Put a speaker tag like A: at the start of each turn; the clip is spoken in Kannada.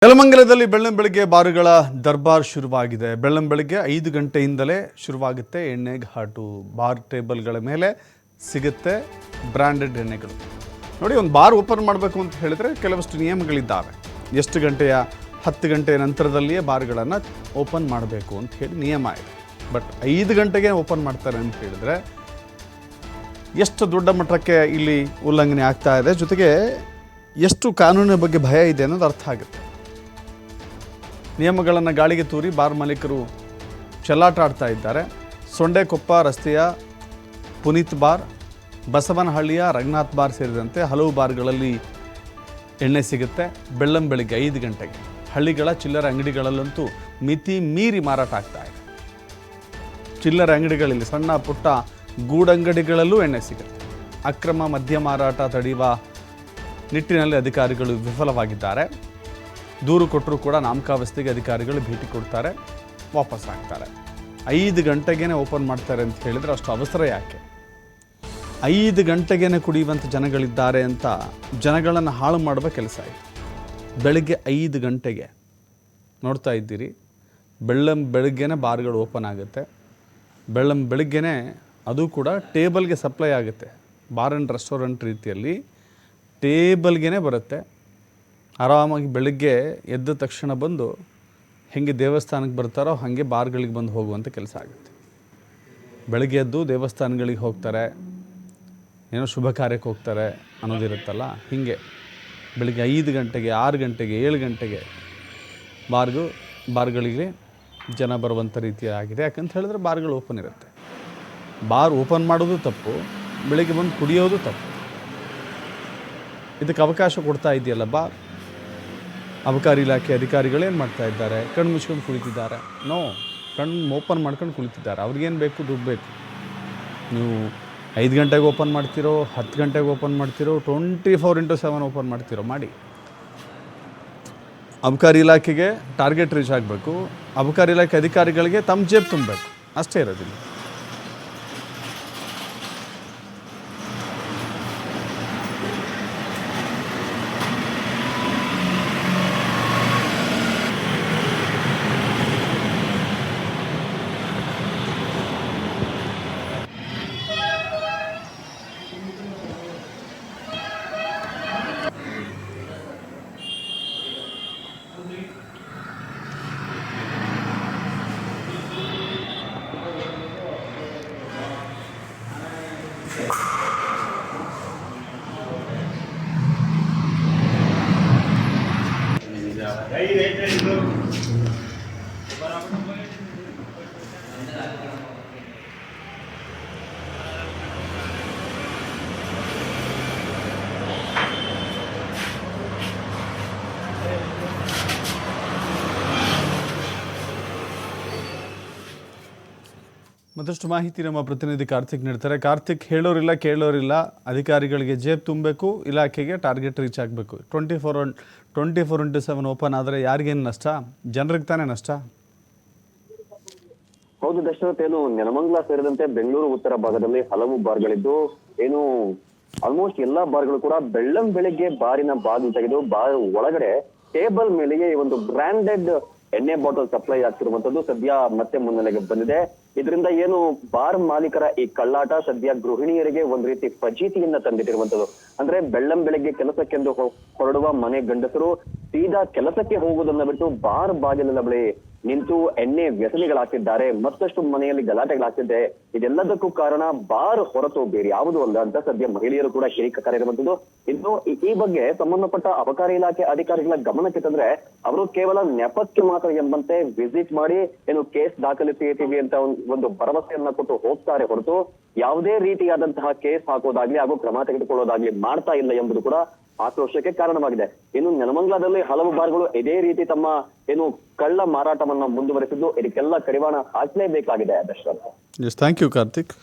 A: ನೆಲಮಂಗಲದಲ್ಲಿ ಬೆಳ್ಳಂಬೆಳಗ್ಗೆ ಬಾರುಗಳ ದರ್ಬಾರ್ ಶುರುವಾಗಿದೆ. ಬೆಳ್ಳಂಬೆಳಗ್ಗೆ 5 ಗಂಟೆಯಿಂದಲೇ ಶುರುವಾಗುತ್ತೆ ಎಣ್ಣೆ ಘಾಟು. ಬಾರ್ ಟೇಬಲ್ಗಳ ಮೇಲೆ ಸಿಗುತ್ತೆ ಬ್ರ್ಯಾಂಡೆಡ್ ಎಣ್ಣೆಗಳು. ನೋಡಿ, ಒಂದು ಬಾರ್ ಓಪನ್ ಮಾಡಬೇಕು ಅಂತ ಹೇಳಿದ್ರೆ ಕೆಲವಷ್ಟು ನಿಯಮಗಳಿದ್ದಾವೆ. ಎಷ್ಟು ಗಂಟೆಯ 10 ಗಂಟೆಯ ನಂತರದಲ್ಲಿಯೇ ಬಾರ್ಗಳನ್ನು ಓಪನ್ ಮಾಡಬೇಕು ಅಂತ ಹೇಳಿ ನಿಯಮ ಇದೆ. ಬಟ್ 5 ಗಂಟೆಗೆ ಓಪನ್ ಮಾಡ್ತಾರೆ ಅಂತ ಹೇಳಿದ್ರೆ ಎಷ್ಟು ದೊಡ್ಡ ಮಟ್ಟಕ್ಕೆ ಇಲ್ಲಿ ಉಲ್ಲಂಘನೆ ಆಗ್ತಾ ಇದೆ, ಜೊತೆಗೆ ಎಷ್ಟು ಕಾನೂನಿನ ಬಗ್ಗೆ ಭಯ ಇದೆ ಅನ್ನೋದು ಅರ್ಥ ಆಗುತ್ತೆ. ನಿಯಮಗಳನ್ನು ಗಾಳಿಗೆ ತೂರಿ ಬಾರ್ ಮಾಲೀಕರು ಚೆಲ್ಲಾಟ ಆಡ್ತಾ ಇದ್ದಾರೆ. ಸೊಂಡೆಕೊಪ್ಪ ರಸ್ತೆಯ ಪುನೀತ್ ಬಾರ್, ಬಸವನಹಳ್ಳಿಯ ರಂಗನಾಥ್ ಬಾರ್ ಸೇರಿದಂತೆ ಹಲವು ಬಾರ್ಗಳಲ್ಲಿ ಎಣ್ಣೆ ಸಿಗುತ್ತೆ. ಬೆಳ್ಳಂಬೆಳಗ್ಗೆ 5 ಗಂಟೆಗೆ ಹಳ್ಳಿಗಳ ಚಿಲ್ಲರೆ ಅಂಗಡಿಗಳಲ್ಲಂತೂ ಮಿತಿ ಮೀರಿ ಮಾರಾಟ ಆಗ್ತಾ ಇದೆ. ಚಿಲ್ಲರೆ ಅಂಗಡಿಗಳಲ್ಲಿ, ಸಣ್ಣ ಪುಟ್ಟ ಗೂಡಂಗಡಿಗಳಲ್ಲೂ ಎಣ್ಣೆ ಸಿಗುತ್ತೆ. ಅಕ್ರಮ ಮದ್ಯ ಮಾರಾಟ ತಡೆಯುವ ನಿಟ್ಟಿನಲ್ಲಿ ಅಧಿಕಾರಿಗಳು ವಿಫಲವಾಗಿದ್ದಾರೆ. ದೂರು ಕೊಟ್ಟರೂ ಕೂಡ ನಾಮಕಾವಸ್ಥೆಗೆ ಅಧಿಕಾರಿಗಳು ಭೇಟಿ ಕೊಡ್ತಾರೆ, ವಾಪಸ್ ಆಗ್ತಾರೆ. 5 ಗಂಟೆಗೇ ಓಪನ್ ಮಾಡ್ತಾರೆ ಅಂತ ಹೇಳಿದರೆ ಅಷ್ಟು ಅವಸರ ಯಾಕೆ? 5 ಗಂಟೆಗೇ ಕುಡಿಯುವಂಥ ಜನಗಳಿದ್ದಾರೆ ಅಂತ ಜನಗಳನ್ನು ಹಾಳು ಮಾಡುವ ಕೆಲಸ ಇದೆ. ಬೆಳಗ್ಗೆ 5 ಗಂಟೆಗೆ ನೋಡ್ತಾ ಇದ್ದೀರಿ, ಬೆಳಗ್ಗೆನೇ ಬಾರ್ಗಳು ಓಪನ್ ಆಗುತ್ತೆ. ಬೆಳಗ್ಗೆನೇ ಅದು ಕೂಡ ಟೇಬಲ್ಗೆ ಸಪ್ಲೈ ಆಗುತ್ತೆ. ಬಾರ್ ಆ್ಯಂಡ್ ರೆಸ್ಟೋರೆಂಟ್ ರೀತಿಯಲ್ಲಿ ಟೇಬಲ್ಗೆ ಬರುತ್ತೆ. ಆರಾಮಾಗಿ ಬೆಳಗ್ಗೆ ಎದ್ದ ತಕ್ಷಣ ಬಂದು ಹೆಂಗೆ ದೇವಸ್ಥಾನಕ್ಕೆ ಬರ್ತಾರೋ ಹಾಗೆ ಬಾರ್ಗಳಿಗೆ ಬಂದು ಹೋಗುವಂಥ ಕೆಲಸ ಆಗುತ್ತೆ. ಬೆಳಗ್ಗೆ ಎದ್ದು ದೇವಸ್ಥಾನಗಳಿಗೆ ಹೋಗ್ತಾರೆ, ಏನೋ ಶುಭ ಕಾರ್ಯಕ್ಕೆ ಹೋಗ್ತಾರೆ ಅನ್ನೋದಿರುತ್ತಲ್ಲ, ಹೀಗೆ ಬೆಳಗ್ಗೆ 5 ಗಂಟೆಗೆ, 6 ಗಂಟೆಗೆ, 7 ಗಂಟೆಗೆ ಬಾರ್ಗಳಿಗೆ ಜನ ಬರುವಂಥ ರೀತಿ ಆಗಿದೆ. ಯಾಕಂತ ಹೇಳಿದ್ರೆ ಬಾರ್ಗಳು ಓಪನ್ ಇರುತ್ತೆ. ಬಾರ್ ಓಪನ್ ಮಾಡೋದು ತಪ್ಪು, ಬೆಳಗ್ಗೆ ಬಂದು ಕುಡಿಯೋದು ತಪ್ಪು. ಇದಕ್ಕೆ ಅವಕಾಶ ಕೊಡ್ತಾ ಇದೆಯಲ್ಲ ಬಾರ್. ಅಬಕಾರಿ ಇಲಾಖೆ ಅಧಿಕಾರಿಗಳೇನು ಮಾಡ್ತಾ ಇದ್ದಾರೆ? ಕಣ್ಣು ಮುಚ್ಕೊಂಡು ಕುಳಿತಿದ್ದಾರೆ. ಕಣ್ಣು ಓಪನ್ ಮಾಡ್ಕೊಂಡು ಕುಳಿತಿದ್ದಾರೆ. ಅವ್ರಿಗೇನು ಬೇಕು? ದುಡ್ಡು ಬೇಕು. ನೀವು 5 ಗಂಟೆಗೆ ಓಪನ್ ಮಾಡ್ತಿರೋ, 10 ಗಂಟೆಗೆ ಓಪನ್ ಮಾಡ್ತಿರೋ, 24x7 ಓಪನ್ ಮಾಡ್ತಿರೋ ಮಾಡಿ. ಅಬಕಾರಿ ಇಲಾಖೆಗೆ ಟಾರ್ಗೆಟ್ ರೀಚ್ ಆಗಬೇಕು. ಅಬಕಾರಿ ಇಲಾಖೆ ಅಧಿಕಾರಿಗಳಿಗೆ ತಮ್ಮ ಜೇಬು ತುಂಬಬೇಕು, ಅಷ್ಟೇ ಇರೋದಿಲ್ಲ. ಮತ್ತಷ್ಟು ಮಾಹಿತಿ ನಮ್ಮ ಪ್ರತಿನಿಧಿ ಕಾರ್ತಿಕ್ ನೀಡ್ತಾರೆ. ಕಾರ್ತಿಕ್, ಹೇಳೋರಿಲ್ಲ ಕೇಳೋರಿಲ್ಲ, ಅಧಿಕಾರಿಗಳಿಗೆ ಜೇಬ್ ತುಂಬಬೇಕು, ಇಲಾಖೆಗೆ ಟಾರ್ಗೆಟ್ ರೀಚ್ ಆಗಬೇಕು. 24x7 ಓಪನ್ ಆದರೆ ಯಾರಿಗೇನು ನಷ್ಟ? ಜನರಿಗೆ ತಾನೇ ನಷ್ಟ.
B: ಹೌದು ದಶರಥ್, ಏನು ನೆಲಮಂಗಲ ಸೇರಿದಂತೆ ಬೆಂಗಳೂರು ಉತ್ತರ ಭಾಗದಲ್ಲಿ ಹಲವು ಬಾರ್ಗಳಿದ್ದು, ಏನು ಆಲ್ಮೋಸ್ಟ್ ಎಲ್ಲಾ ಬಾರ್ಗಳು ಕೂಡ ಬೆಳ್ಳಂಬೆಳಗ್ಗೆ ಬಾರಿನ ಬಾಗಿಲು ತೆಗೆದು ಬಾರ್ ಒಳಗಡೆ ಟೇಬಲ್ ಮೇಲೆಗೆ ಒಂದು ಬ್ರಾಂಡೆಡ್ ಎಣ್ಣೆ ಬಾಟಲ್ ಸಪ್ಲೈ ಆಗ್ತಿರುವಂತದ್ದು ಸದ್ಯ ಮತ್ತೆ ಮುನ್ನೆಲೆಗೆ ಬಂದಿದೆ. ಇದರಿಂದ ಏನು ಬಾರ್ ಮಾಲೀಕರ ಈ ಕಳ್ಳಾಟ ಸದ್ಯ ಗೃಹಿಣಿಯರಿಗೆ ಒಂದ್ ರೀತಿ ಫಜೀತಿಯನ್ನ ತಂದಿಟ್ಟಿರುವಂತದ್ದು. ಅಂದ್ರೆ ಬೆಳ್ಳಂಬೆಳಗ್ಗೆ ಕೆಲಸಕ್ಕೆಂದು ಹೊರಡುವ ಮನೆ ಗಂಡಸರು ಸೀದಾ ಕೆಲಸಕ್ಕೆ ಹೋಗುವುದನ್ನ ಬಿಟ್ಟು ಬಾರ್ ಬಾಗಿಲಿನ ಬಳಿ ನಿಂತು ಎಣ್ಣೆ ವ್ಯಸನಿಗಳಾಗ್ತಿದ್ದಾರೆ. ಮತ್ತಷ್ಟು ಮನೆಯಲ್ಲಿ ಗಲಾಟೆಗಳಾಗ್ತಿದೆ. ಇದೆಲ್ಲದಕ್ಕೂ ಕಾರಣ ಬಾರ್ ಹೊರತು ಬೇರೆ ಯಾವುದು ಅಲ್ಲ ಅಂತ ಸದ್ಯ ಮಹಿಳೆಯರು ಕೂಡ ಕಿರಿಕಾರಿರುವಂತದ್ದು. ಇನ್ನು ಈ ಬಗ್ಗೆ ಸಂಬಂಧಪಟ್ಟ ಅಬಕಾರಿ ಇಲಾಖೆ ಅಧಿಕಾರಿಗಳ ಗಮನಕ್ಕೆ ತಂದ್ರೆ ಅವರು ಕೇವಲ ನೆಪಕ್ಕೆ ಮಾತ್ರ ಎಂಬಂತೆ ವಿಸಿಟ್ ಮಾಡಿ ಏನು ಕೇಸ್ ದಾಖಲಿಸುತ್ತೀವಿ ಅಂತ ಒಂದು ಭರವಸೆಯನ್ನ ಕೊಟ್ಟು ಹೋಗ್ತಾರೆ ಹೊರತು ಯಾವುದೇ ರೀತಿಯಾದಂತಹ ಕೇಸ್ ಹಾಕೋದಾಗ್ಲಿ ಹಾಗೂ ಕ್ರಮ ತೆಗೆದುಕೊಳ್ಳೋದಾಗ್ಲಿ ಮಾಡ್ತಾ ಇಲ್ಲ ಎಂಬುದು ಕೂಡ ಆಕ್ರೋಶಕ್ಕೆ ಕಾರಣವಾಗಿದೆ. ಇನ್ನು ನೆಲಮಂಗಲದಲ್ಲಿ ಹಲವು ಬಾರ್ಗಳು ಇದೇ ರೀತಿ ತಮ್ಮ ಏನು ಕಳ್ಳ ಮಾರಾಟವನ್ನ ಮುಂದುವರೆಸಿದ್ದು ಇದಕ್ಕೆಲ್ಲ ಕಡಿವಾಣ ಹಾಕಲೇಬೇಕಾಗಿದೆ.
A: Thank you Karthik.